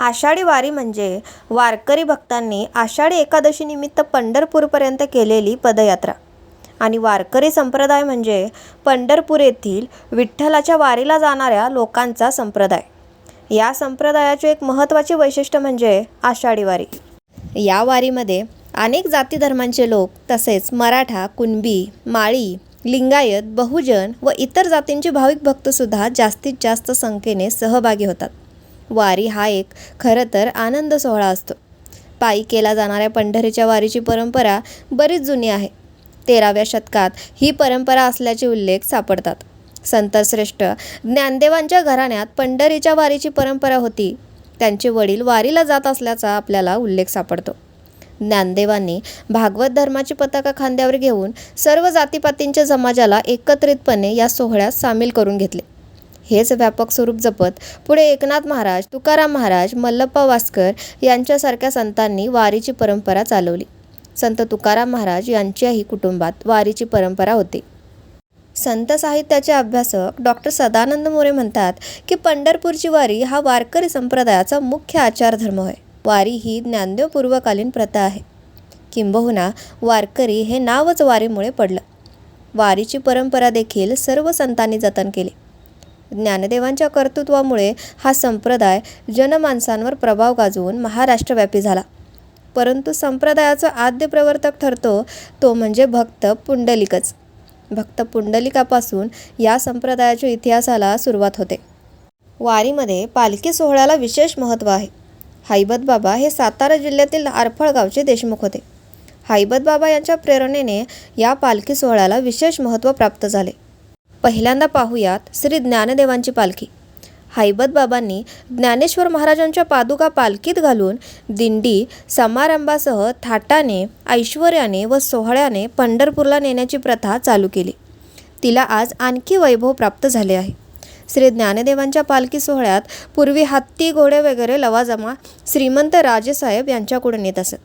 आषाढी वारी म्हणजे वारकरी भक्तांनी आषाढी एकादशी निमित्त पंढरपूरपर्यंत केलेली पदयात्रा आणि वारकरी संप्रदाय म्हणजे पंढरपूर येथील विठ्ठलाच्या वारीला जाणाऱ्या लोकांचा संप्रदाय. या संप्रदायाचे एक महत्त्वाचे वैशिष्ट्य म्हणजे आषाढी वारी. या वारीमध्ये अनेक जाती धर्मांचे लोक तसेच मराठा, कुणबी, माळी, लिंगायत, बहुजन व इतर जातींचे भाविक भक्तसुद्धा जास्तीत जास्त संख्येने सहभागी होतात. वारी हा एक खरं तर आनंद सोहळा असतो. पायी केला जाणाऱ्या पंढरीच्या वारीची परंपरा बरीच जुनी आहे. 13व्या शतकात ही परंपरा असल्याचे उल्लेख सापडतात. संतश्रेष्ठ ज्ञानदेवांच्या घराण्यात पंढरीच्या वारीची परंपरा होती. त्यांचे वडील वारीला जात असल्याचा आपल्याला उल्लेख सापडतो. ज्ञानदेवांनी भागवत धर्माची पताका खांद्यावर घेऊन सर्व जातीपातींच्या समाजाला एकत्रितपणे या सोहळ्यात सामील करून घेतले. हेच व्यापक स्वरूप जपत पुढे एकनाथ महाराज, तुकाराम महाराज, मल्लप्पा वासकर यांच्यासारख्या संतांनी वारीची परंपरा चालवली. संत तुकाराम महाराज यांच्याही कुटुंबात वारीची परंपरा होती. संत साहित्याचे अभ्यासक डॉक्टर सदानंद मोरे म्हणतात की पंढरपूरची वारी हा वारकरी संप्रदायाचा मुख्य आचारधर्म आहे. वारी ही ज्ञानदेव पूर्वकालीन प्रथा आहे. किंबहुना वारकरी हे नावच वारीमुळे पडलं. वारीची परंपरा देखील सर्व संतांनी जतन केली. ज्ञानदेवांच्या कर्तृत्वामुळे हा संप्रदाय जनमानसांवर प्रभाव गाजवून महाराष्ट्रव्यापी झाला. परंतु संप्रदायाचा आद्य प्रवर्तक ठरतो तो म्हणजे भक्त पुंडलिकच. भक्त पुंडलिकापासून या संप्रदायाच्या इतिहासाला सुरुवात होते. वारीमध्ये पालखी सोहळ्याला विशेष महत्त्व आहे. हैबत बाबा हे सातारा जिल्ह्यातील आरफळ गावचे देशमुख होते. हैबत बाबा यांच्या प्रेरणेने या पालखी सोहळ्याला विशेष महत्त्व प्राप्त झाले. पहिल्यांदा पाहूयात श्री ज्ञानदेवांची पालखी. हैबत बाबांनी ज्ञानेश्वर महाराजांच्या पादुका पालखीत घालून दिंडी समारंभासह थाटाने, ऐश्वर्याने व सोहळ्याने पंढरपूरला नेण्याची प्रथा चालू केली. तिला आज आणखी वैभव प्राप्त झाले आहे. श्री ज्ञानदेवांच्या पालखी सोहळ्यात पूर्वी हत्ती, घोडे वगैरे लवाजमा श्रीमंत राजेसाहेब यांच्याकडून येत असत.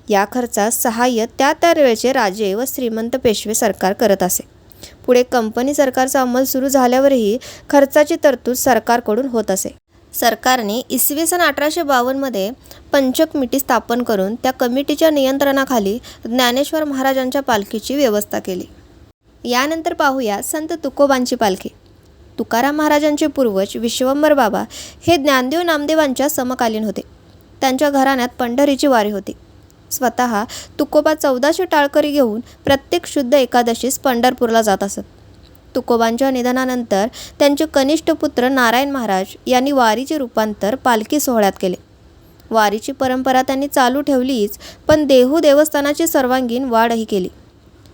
या खर्चास सहाय्य त्या वेळचे राजे व श्रीमंत पेशवे सरकार करत असे. पुढे कंपनी सरकारचा अंमल सुरू झाल्यावरही खर्चाची तरतूद सरकारकडून होत असे. सरकारने इसवी सन 1852मध्ये पंचकमिटी स्थापन करून त्या कमिटीच्या नियंत्रणाखाली ज्ञानेश्वर महाराजांच्या पालखीची व्यवस्था केली. यानंतर पाहूया संत तुकोबांची पालखी. तुकाराम महाराजांचे पूर्वज विश्वंभर बाबा हे ज्ञानदेव नामदेवांच्या समकालीन होते. त्यांच्या घराण्यात पंढरीची वारी होती. स्वतः तुकोबा 1400 टाळकरी घेऊन प्रत्येक शुद्ध एकादशीस पंढरपूरला जात असत. तुकोबांच्या निधनानंतर त्यांचे कनिष्ठ पुत्र नारायण महाराज यांनी वारीचे रूपांतर पालखी सोहळ्यात केले. वारीची परंपरा त्यांनी चालू ठेवलीच, पण देहू देवस्थानाची सर्वांगीण वाढही केली.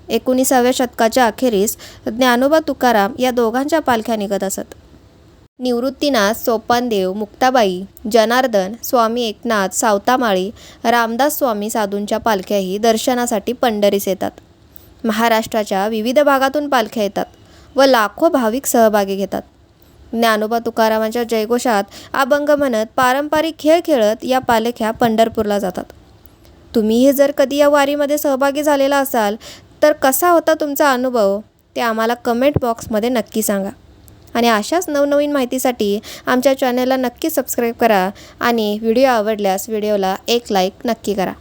19व्या शतकाच्या अखेरीस ज्ञानोबा तुकाराम या दोघांच्या पालख्या निघत असत. निवृत्तीनाथ, सोपानदेव, मुक्ताबाई, जनार्दन, स्वामी एकनाथ, सावतामाळी, रामदास स्वामी साधूंच्या पालख्याही दर्शनासाठी पंढरीस येतात. महाराष्ट्राच्या विविध भागातून पालख्या येतात व लाखो भाविक सहभागी घेतात. ज्ञानोबा तुकारामांच्या जयघोषात अभंग म्हणत, पारंपरिक खेळ खेळत या पालख्या पंढरपूरला जातात. तुम्हीही जर कधी या वारीमध्ये सहभागी झालेला असाल तर कसा होता तुमचा अनुभव ते आम्हाला कमेंट बॉक्समध्ये नक्की सांगा. आणि अशाच नवनवीन माहितीसाठी आमच्या चॅनलला नक्की सबस्क्राईब करा आणि व्हिडिओ आवडल्यास व्हिडिओला एक लाईक नक्की करा.